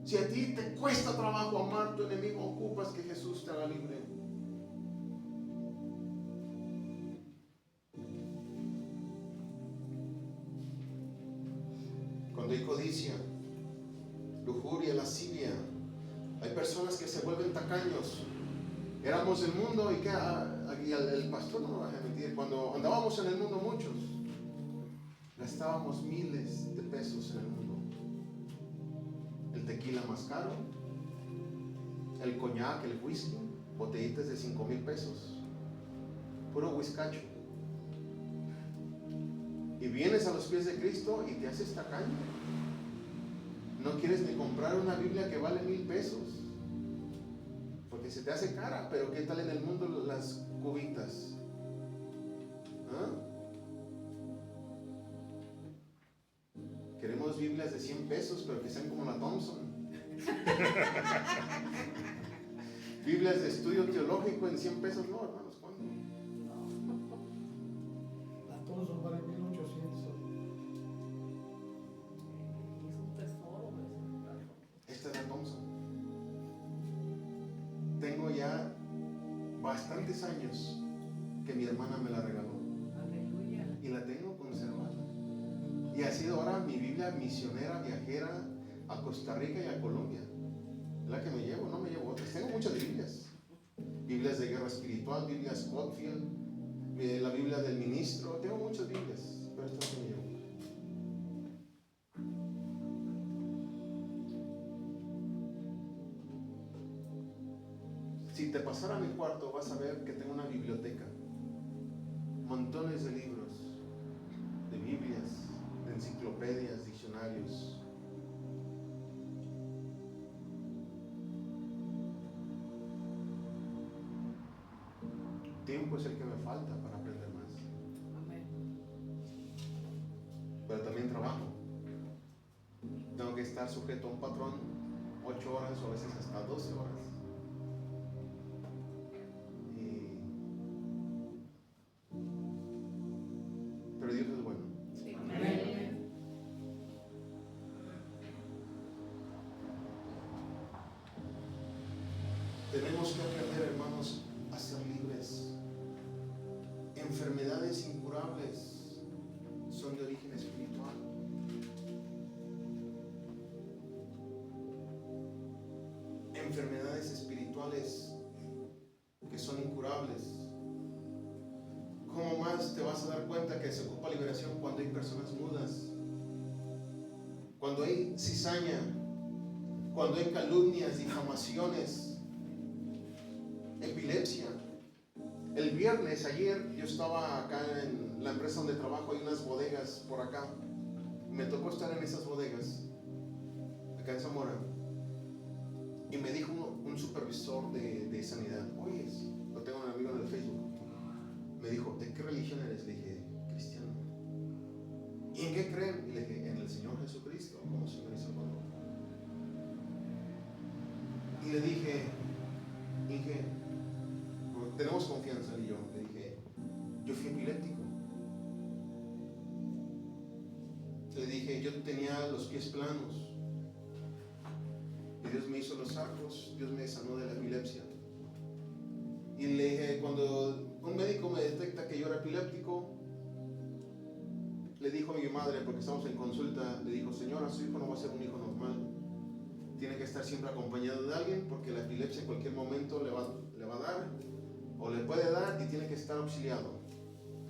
Si a ti te cuesta trabajo amar a tu enemigo, ocupas que Jesús te haga libre. Cuando hay codicia, lujuria, lascivia, hay personas que se vuelven tacaños. Éramos el mundo y el pastor no lo va a mentir. Cuando andábamos en el mundo, muchos gastábamos miles de pesos en el mundo. El tequila más caro, el coñac, el whisky, botellitas de 5,000 pesos, puro whiskacho. Y vienes a los pies de Cristo y te haces tacaño. No quieres ni comprar una Biblia que vale 1,000 pesos. Porque se te hace cara, pero ¿qué tal en el mundo las cubitas? ¿Ah? Queremos Biblias de 100 pesos, pero que sean como la Thompson. Biblias de estudio teológico en 100 pesos, no, hermanos, ¿cuándo? La Thompson vale 1,800. Es un tesoro. Esta es la Thompson. Tengo ya bastantes años que mi hermana me la regaló. Aleluya. Y la tengo conservada. Y ha sido ahora mi Biblia misionera, viajera a Costa Rica y a Colombia. Es la que me llevo, no me llevo otras. Tengo muchas Biblias. Biblias de guerra espiritual, Biblia Scofield, la Biblia del ministro. Tengo muchas Biblias, pero esta es la que me llevo. Si te pasara a mi cuarto, vas a ver que tengo una biblioteca. Montones de libros, de Biblias, de enciclopedias, diccionarios. Tiempo es el que me falta para aprender más. Amén. Pero también trabajo. Tengo que estar sujeto a un patrón 8 horas o a veces hasta 12 horas. Pero Dios es bueno. Sí. Amén. Tenemos que aprender, hermanos, a ser libres. Enfermedades incurables son de origen espiritual. Enfermedades espirituales que son incurables. ¿Cómo más te vas a dar cuenta que se ocupa liberación cuando hay personas mudas? Cuando hay cizaña, cuando hay calumnias, difamaciones, epilepsia. El viernes, ayer, yo estaba acá en la empresa donde trabajo, hay unas bodegas por acá. Me tocó estar en esas bodegas, acá en Zamora. Y me dijo un supervisor de sanidad, oye, lo tengo un amigo en el Facebook. Me dijo, ¿de qué religión eres? Le dije, cristiano. ¿Y en qué creen? Y le dije, en el Señor Jesucristo, como Señor y Salvador. Y le dije, tenemos confianza, y yo le dije, yo fui epiléptico. Le dije, yo tenía los pies planos. Y Dios me hizo los arcos, Dios me sanó de la epilepsia. Y le dije, cuando un médico me detecta que yo era epiléptico, le dijo a mi madre, porque estamos en consulta, le dijo, señora, su hijo no va a ser un hijo normal. Tiene que estar siempre acompañado de alguien, porque la epilepsia en cualquier momento le va a dar, o le puede dar, y tiene que estar auxiliado.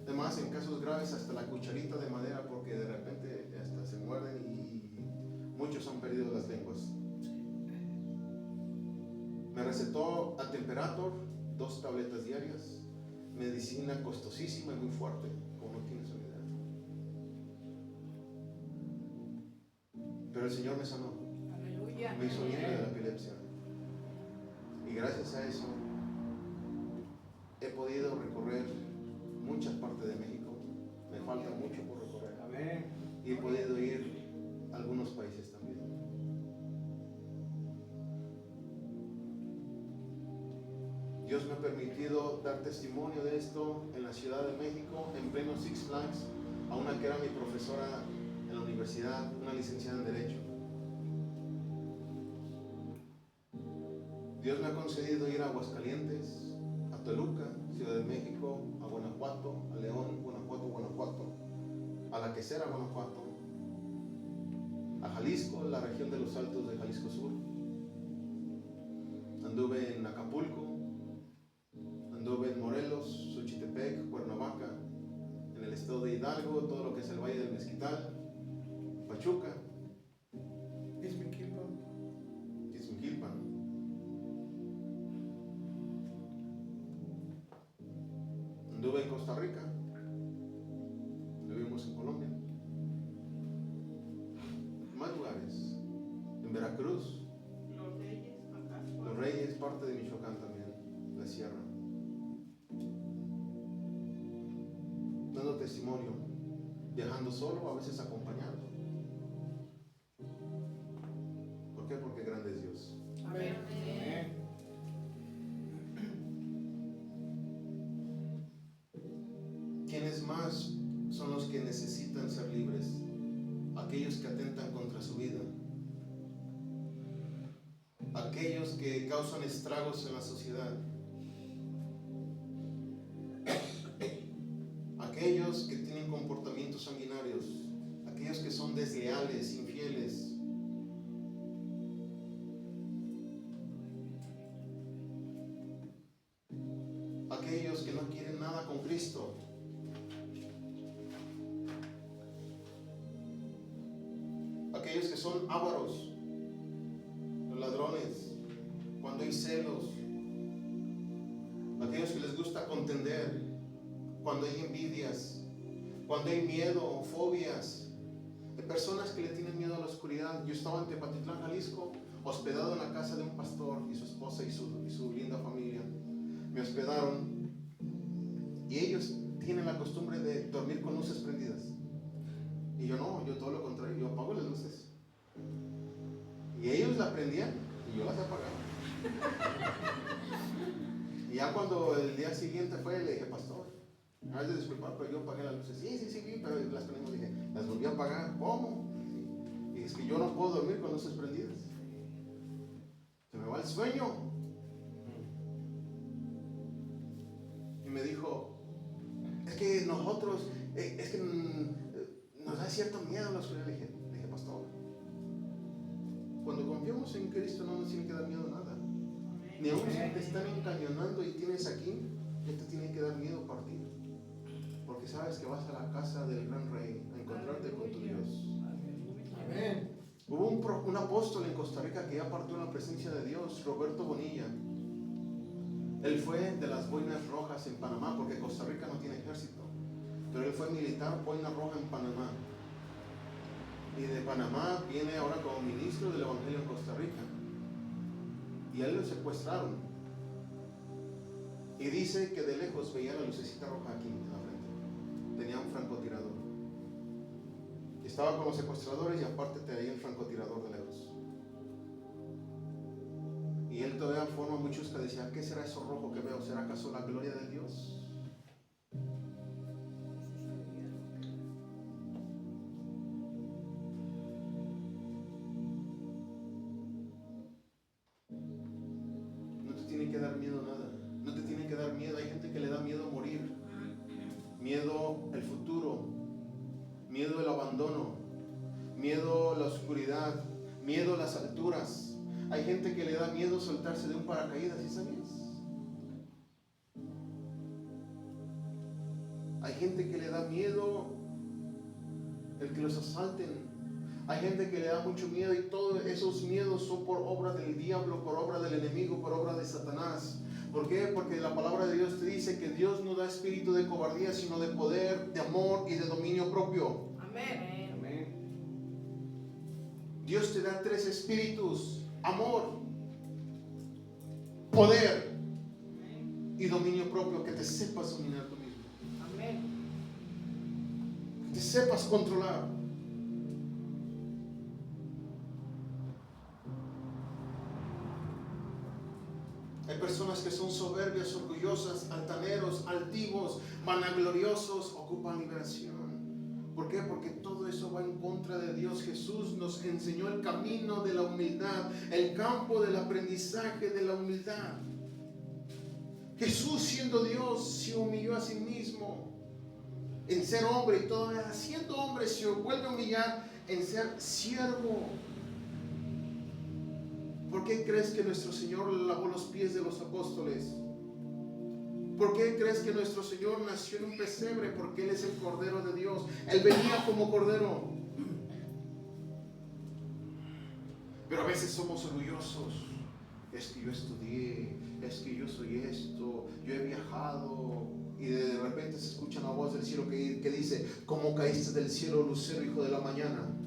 Además, en casos graves, hasta la cucharita de madera, porque de repente hasta se muerden y muchos han perdido las lenguas. Me recetó a Temperator 2 tabletas diarias, medicina costosísima y muy fuerte, como no tienes una idea. Pero el Señor me sanó, Aleluya. me hizo libre de la epilepsia. Y gracias a eso he podido recorrer muchas partes de México. Me falta mucho por recorrer. Amén. Y he podido ir a algunos países también. Dios me ha permitido dar testimonio de esto en la Ciudad de México, en pleno Six Flags, a una que era mi profesora en la universidad, una licenciada en Derecho. Dios me ha concedido ir a Aguascalientes, a Toluca, Ciudad de México, a Guanajuato, a León, Guanajuato, a La Quesera, Guanajuato, a Jalisco, la región de los Altos de Jalisco Sur. Anduve en Acapulco, anduve en Morelos, Xochitepec, Cuernavaca, en el estado de Hidalgo, todo lo que es el Valle del Mezquital, Pachuca, Izmiquilpan. Anduve en Costa Rica, anduvimos en Colombia, más lugares, en Veracruz, Los Reyes, parte de Michoacán también, la sierra. Dando testimonio, viajando solo, a veces acompañado. ¿Por qué? Porque grande es Dios. Amén. Amén. ¿Quiénes más son los que necesitan ser libres? Aquellos que atentan contra su vida, aquellos que causan estragos en la sociedad, aquellos que tienen comportamientos sanguinarios, aquellos que son desleales, infieles, aquellos que no quieren nada con Cristo, aquellos que son ávaros, los ladrones, cuando hay celos, aquellos que les gusta contender, cuando hay envidias, cuando hay miedo, fobias. Hay personas que le tienen miedo a la oscuridad. Yo estaba en Tepatitlán, Jalisco, hospedado en la casa de un pastor y su esposa y su linda familia. Me hospedaron tienen la costumbre de dormir con luces prendidas. Y yo no, yo todo lo contrario, yo apago las luces. Y ellos las prendían y yo las apagaba. Y ya cuando el día siguiente fue, le dije, pastor, me has de disculpar, pero yo apagué las luces. Sí, pero las prendimos. Dije, las volví a apagar. ¿Cómo? Y es que yo no puedo dormir con luces prendidas. Se me va el sueño. Y me dijo, es que nosotros, nos da cierto miedo a la oscuridad. Le dije, pastor, cuando confiamos en Cristo no nos tiene que dar miedo nada. Ni aun si te están encañonando y tienes aquí, ya te tiene que dar miedo partir. Porque sabes que vas a la casa del gran rey a encontrarte con tu Dios. Amén. Hubo un apóstol en Costa Rica que ya partió en la presencia de Dios, Roberto Bonilla. Él fue de las Boinas Rojas en Panamá, porque Costa Rica no tiene ejército. Pero él fue militar, Boina Roja en Panamá. Y de Panamá viene ahora como ministro del Evangelio en Costa Rica. Y a él lo secuestraron. Y dice que de lejos veía la lucecita roja aquí en la frente. Tenía un francotirador. Estaba con los secuestradores y aparte tenía el francotirador de lejos. Y él todavía forma muchos que decían, ¿qué será eso rojo que veo? ¿Será acaso la gloria de Dios? No te tiene que dar miedo nada. No te tiene que dar miedo. Hay gente que le da miedo morir. Miedo al futuro. Miedo al abandono. Miedo a la oscuridad. Miedo a las alturas. Hay gente que le da miedo soltarse de un paracaídas, ¿sí sabías? Hay gente que le da miedo el que los asalten. Hay gente que le da mucho miedo y todos esos miedos son por obra del diablo, por obra del enemigo, por obra de Satanás. ¿Por qué? Porque la palabra de Dios te dice que Dios no da espíritu de cobardía, sino de poder, de amor y de dominio propio. Amén. Amén. Dios te da 3 espíritus: amor, poder y dominio propio, que te sepas dominar tú mismo. Amén. Que te sepas controlar. Hay personas que son soberbias, orgullosas, altaneros, altivos, vanagloriosos, ocupan liberación. ¿Por qué? Porque todo eso va en contra de Dios. Jesús nos enseñó el camino de la humildad, el campo del aprendizaje de la humildad. Jesús, siendo Dios, se humilló a sí mismo en ser hombre, y todavía siendo hombre se vuelve a humillar en ser siervo. ¿Por qué crees que nuestro Señor lavó los pies de los apóstoles? ¿Por qué crees que nuestro Señor nació en un pesebre? Porque Él es el Cordero de Dios. Él venía como Cordero. Pero a veces somos orgullosos. Es que yo estudié, es que yo soy esto, yo he viajado. Y de repente se escucha una voz del cielo que dice: ¿cómo caíste del cielo, lucero, hijo de la mañana?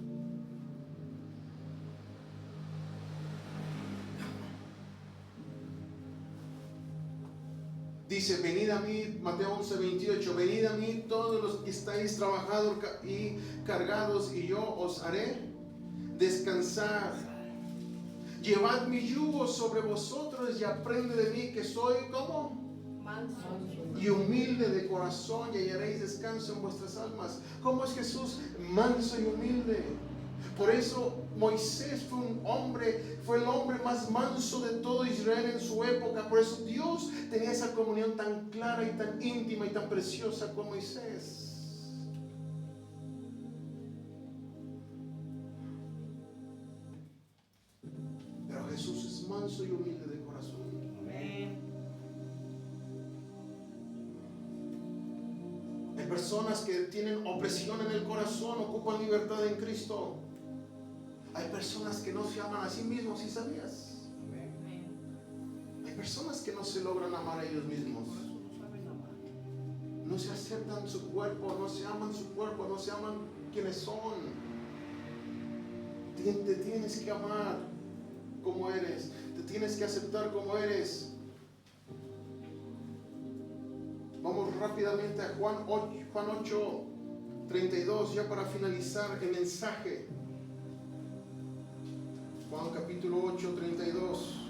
Dice: venid a mí, Mateo 11:28, venid a mí todos los que estáis trabajados y cargados, y yo os haré descansar. Llevad mi yugo sobre vosotros y aprende de mí, que soy como Manso. y humilde de corazón, y hallaréis descanso en vuestras almas. ¿Cómo es Jesús? Manso y humilde. Por eso Moisés fue un hombre, fue el hombre más manso de todo Israel en su época. Por eso Dios tenía esa comunión tan clara y tan íntima y tan preciosa con Moisés. Pero Jesús es manso y humilde de corazón. Amén. Hay personas que tienen opresión en el corazón, ocupan libertad en Cristo. Hay personas que no se aman a sí mismos, ¿sí sabías? Amén. Hay personas que no se logran amar a ellos mismos. Por eso no saben amar. No se aceptan su cuerpo, no se aman su cuerpo, no se aman quienes son. Te tienes que amar como eres, te tienes que aceptar como eres. Vamos rápidamente a Juan 8, 32, ya para finalizar el mensaje. Juan capítulo 8, 32.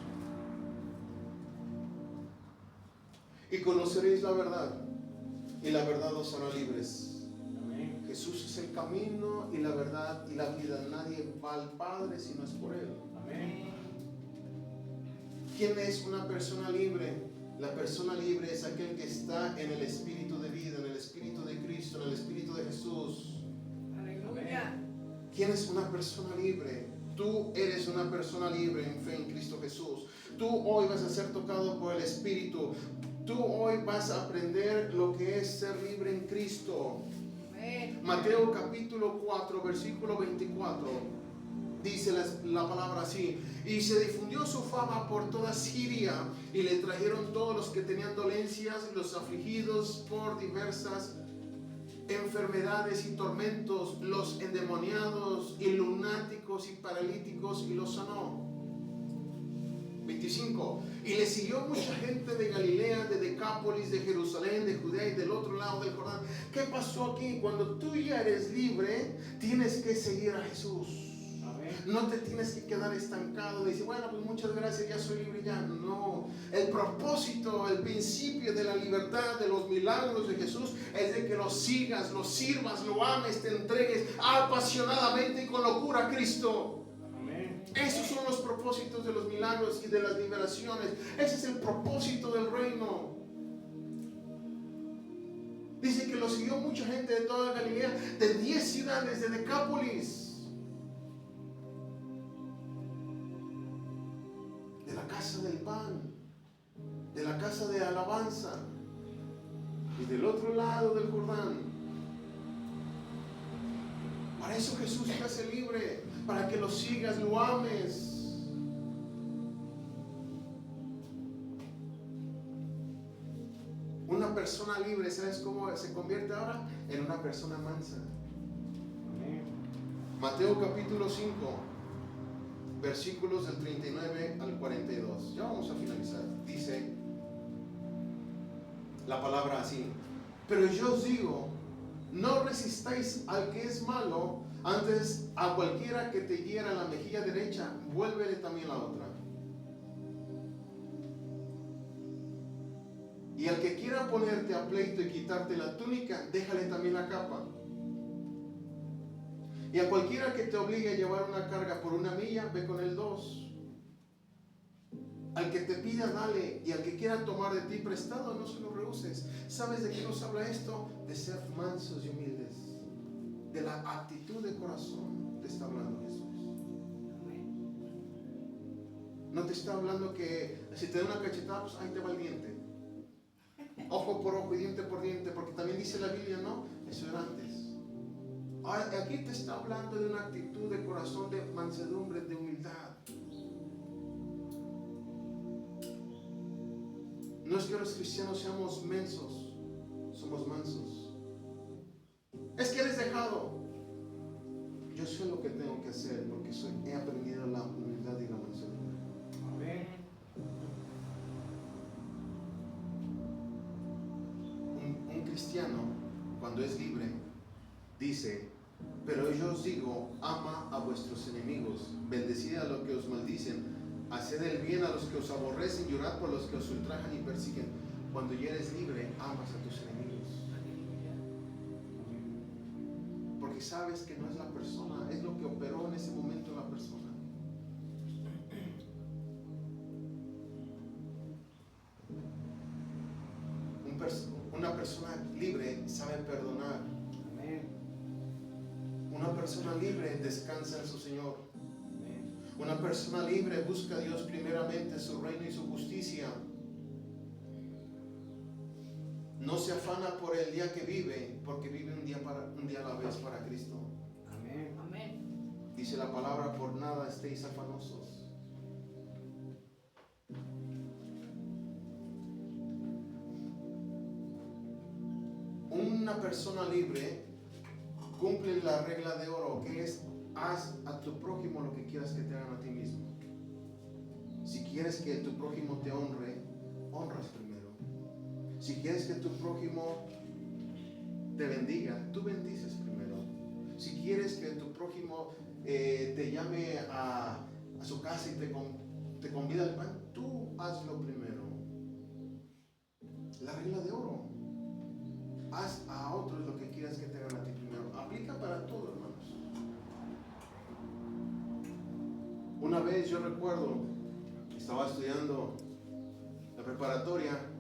Y conoceréis la verdad, y la verdad os hará libres. Amén. Jesús es el camino y la verdad y la vida. Nadie va al Padre si no es por Él. Amén. ¿Quién es una persona libre? La persona libre es aquel que está en el espíritu de vida, en el espíritu de Cristo, en el espíritu de Jesús. Aleluya. ¿Quién es una persona libre? Tú eres una persona libre en fe en Cristo Jesús. Tú hoy vas a ser tocado por el Espíritu. Tú hoy vas a aprender lo que es ser libre en Cristo. Amén. Mateo capítulo 4, versículo 24. Dice la palabra así: y se difundió su fama por toda Siria, y le trajeron todos los que tenían dolencias, los afligidos por diversas enfermedades y tormentos, los endemoniados y lunáticos y paralíticos, y los sanó. 25. Y le siguió mucha gente de Galilea, de Decápolis, de Jerusalén, de Judea y del otro lado del Jordán. ¿Qué pasó aquí? Cuando tú ya eres libre, tienes que seguir a Jesús. No te tienes que quedar estancado de decir, bueno, pues muchas gracias, ya soy libre ya. No, el propósito, el principio de la libertad, de los milagros de Jesús, es de que lo sigas, lo sirvas, lo ames, te entregues apasionadamente y con locura a Cristo. Esos son los propósitos de los milagros y de las liberaciones. Ese es el propósito del reino. Dice que lo siguió mucha gente de toda Galilea, de 10 ciudades, de Decápolis, de la casa del pan, de la casa de alabanza, y del otro lado del Jordán. Para eso Jesús te hace libre, para que lo sigas, lo ames. Una persona libre, ¿sabes cómo se convierte ahora? En una persona mansa. Mateo capítulo 5, versículos del 39 al 42. Ya vamos a finalizar. Dice la palabra así: pero yo os digo, no resistáis al que es malo, antes a cualquiera que te hiera la mejilla derecha, vuélvele también la otra. Y al que quiera ponerte a pleito y quitarte la túnica, déjale también la capa. Y a cualquiera que te obligue a llevar una carga por 1 milla, ve con él 2. Al que te pida, dale, y al que quiera tomar de ti prestado, no se lo rehuses. ¿Sabes de qué nos habla esto? De ser mansos y humildes. De la actitud de corazón te está hablando Jesús. No te está hablando que si te da una cachetada, pues ahí te va el diente. Ojo por ojo y diente por diente, porque también dice la Biblia, ¿no? Eso era antes. Aquí te está hablando de una actitud de corazón, de mansedumbre, de humildad. No es que los cristianos seamos mensos, somos mansos. Es que eres dejado. Yo sé lo que tengo que hacer porque he aprendido la humildad y la mansedumbre. Amén. Un cristiano, cuando es libre, dice: pero yo os digo, ama a vuestros enemigos, bendecid a los que os maldicen, haced el bien a los que os aborrecen, llorad por los que os ultrajan y persiguen. Cuando ya eres libre, amas a tus enemigos. Porque sabes que no es la persona, es lo que operó en ese momento la persona. Una persona libre sabe perdonar. Una persona libre descansa en su Señor. Una persona libre busca a Dios primeramente, su reino y su justicia. No se afana por el día que vive, porque vive un día a la vez para Cristo. Amén. Amén. Dice la palabra: por nada estéis afanosos. Una persona libre cumple la regla de oro, que es: haz a tu prójimo lo que quieras que te hagan a ti mismo. Si quieres que tu prójimo te honre, honras primero. Si quieres que tu prójimo te bendiga, tú bendices primero. Si quieres que tu prójimo te llame a su casa y te convida al pan, tú hazlo primero. La regla de oro: haz a otros lo que quieras que te hagan a ti primero. Aplica para todo, hermanos. Una vez yo recuerdo, estaba estudiando la preparatoria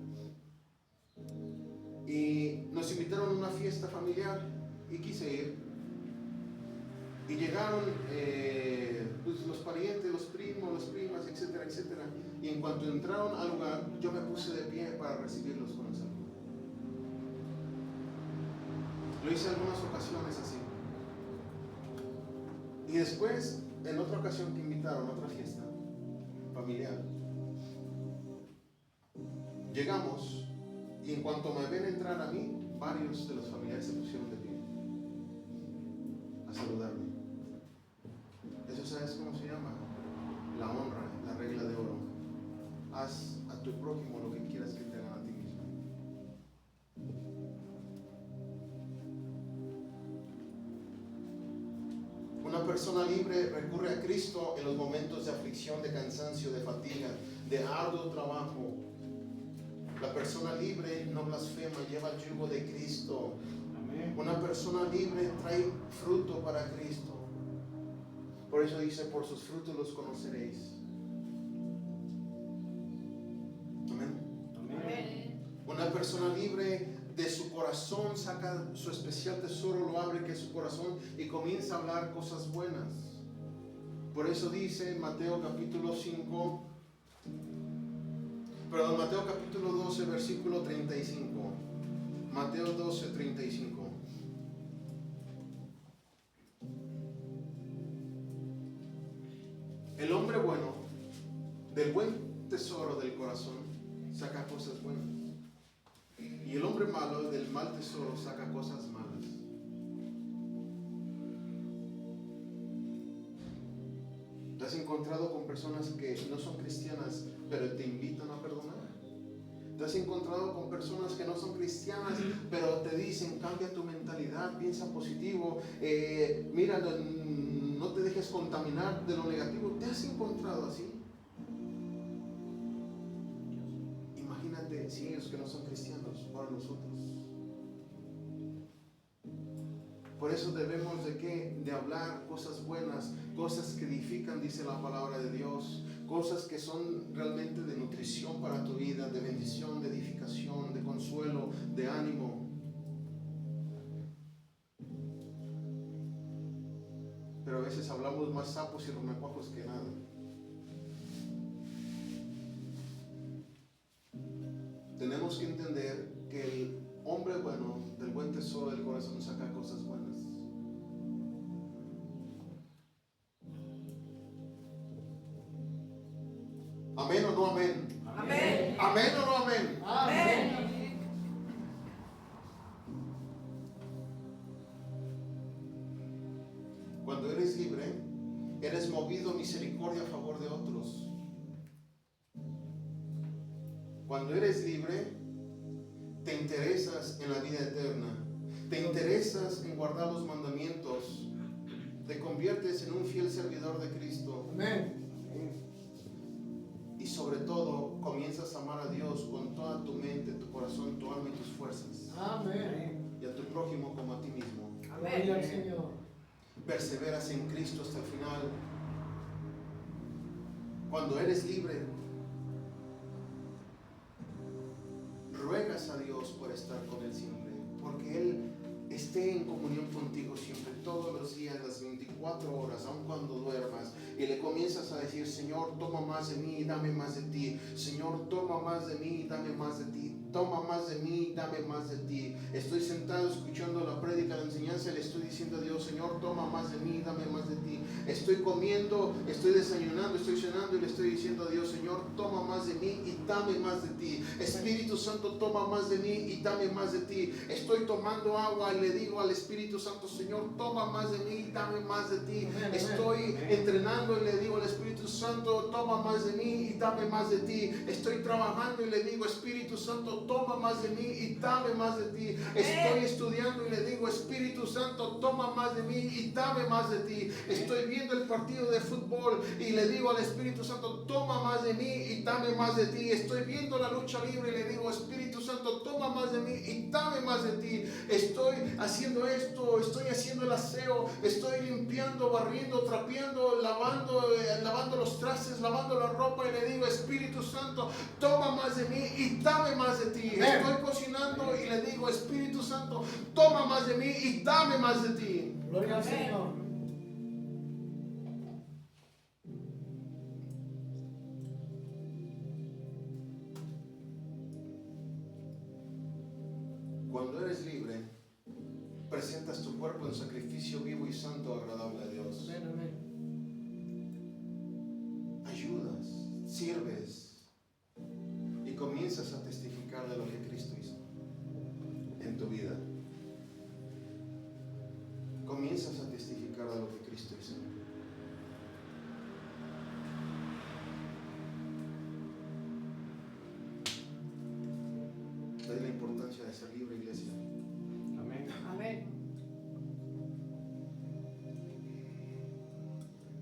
y nos invitaron a una fiesta familiar y quise ir. Y llegaron pues, los parientes, los primos, las primas, etcétera, etcétera. Y en cuanto entraron al lugar, yo me puse de pie para recibirlos con el saludo. Lo hice algunas ocasiones así. Y después, en otra ocasión que invitaron a otra fiesta familiar, llegamos y en cuanto me ven entrar a mí, varios de los familiares se pusieron de pie a saludarme. Eso, ¿sabes cómo se llama? La honra, la regla de oro. Haz a tu prójimo lo que quieras que te hagan a ti mismo. Una persona libre recurre a Cristo en los momentos de aflicción, de cansancio, de fatiga, de arduo trabajo. La persona libre no blasfema, lleva el yugo de Cristo. Amén. Una persona libre trae fruto para Cristo. Por eso dice, por sus frutos los conoceréis. Amén. Amén. Una persona libre de su corazón saca su especial tesoro, lo abre que es su corazón y comienza a hablar cosas buenas. Por eso dice en Mateo capítulo 12, versículo 35. Mateo 12, 35. El hombre bueno, del buen tesoro del corazón, saca cosas buenas. Y el hombre malo, del mal tesoro, saca cosas malas. ¿Te has encontrado con personas que no son cristianas, pero te invitan a perdonar? ¿Te has encontrado con personas que no son cristianas, pero te dicen, cambia tu mentalidad, piensa positivo, mira, no te dejes contaminar de lo negativo? ¿Te has encontrado así? Imagínate si ellos que no son cristianos fueron nosotros. Por eso debemos de hablar cosas buenas, cosas que edifican, dice la palabra de Dios, cosas que son realmente de nutrición para tu vida, de bendición, de edificación, de consuelo, de ánimo. Pero a veces hablamos más sapos y renacuajos que nada. Tenemos que entender que el hombre bueno, del buen tesoro del corazón, saca cosas buenas. ¿Amén o no amén? Amén. ¿Amén o no amén? Amén. Cuando eres libre, eres movido a misericordia a favor de otros. Cuando eres libre, te interesas en la vida eterna, te interesas en guardar los mandamientos, te conviertes en un fiel servidor de Cristo. Amén. Y sobre todo, comienzas a amar a Dios con toda tu mente, tu corazón, tu alma y tus fuerzas. Amén. Y a tu prójimo como a ti mismo. Gloria al Señor. Perseveras en Cristo hasta el final. Cuando eres libre, ruegas a Dios por estar con Él siempre, porque Él esté en comunión contigo siempre, todos los días, las 24 horas, aun cuando duermas, y le comienzas a decir, Señor, toma más de mí y dame más de ti. Señor, toma más de mí y dame más de ti. Toma más de mí, dame más de ti. Estoy sentado escuchando la prédica, la enseñanza, y le estoy diciendo a Dios, Señor, toma más de mí, dame más de ti. Estoy comiendo, estoy desayunando, estoy cenando y le estoy diciendo a Dios, Señor, toma más de mí y dame más de ti. Espíritu Santo, toma más de mí y dame más de ti. Estoy tomando agua y le digo al Espíritu Santo, Señor, toma más de mí y dame más de ti. Estoy entrenando y le digo al Espíritu Santo, toma más de mí y dame más de ti. Estoy trabajando y le digo, Espíritu Santo, toma más de mí y dame más de ti. Estoy estudiando y le digo, Espíritu Santo, toma más de mí y dame más de ti. Estoy viendo el partido de fútbol y le digo al Espíritu Santo, toma más de mí y dame más de ti. Estoy viendo la lucha libre y le digo, Espíritu Santo, toma más de mí y dame más de ti. Estoy haciendo esto, estoy haciendo el aseo, estoy limpiando, barriendo, trapeando, lavando los trastes, lavando la ropa y le digo, Espíritu Santo, toma más de mí y dame más de ti. Estoy cocinando y le digo, Espíritu Santo, toma más de mí y dame más de ti. Gloria al Señor. Cuando eres libre, presentas tu cuerpo en sacrificio vivo y santo, agradable a Dios. Amén, amén. Ayudas, sirves y comienzas a testificar de lo que Cristo hizo en tu vida. Comienzas a testificar de lo que Cristo hizo. ¿Ves la importancia de ser libre, iglesia? Amén. Amén.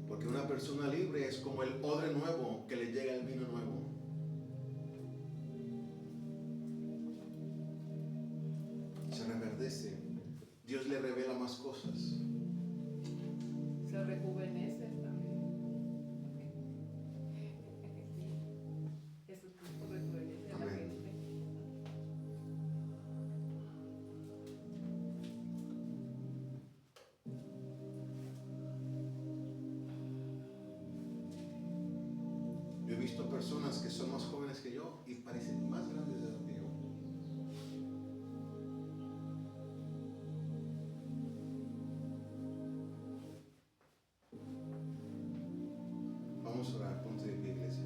Porque una persona libre es como el odre nuevo que le llega el vino nuevo. Se reverdece. Dios le revela más cosas. Se rejuvenece también. Jesucristo rejuvenece a la Amén. gente. Yo he visto personas que son más jóvenes que yo y parecen más grandes de lo que yo. Vamos a orar, ponte de pie, iglesia.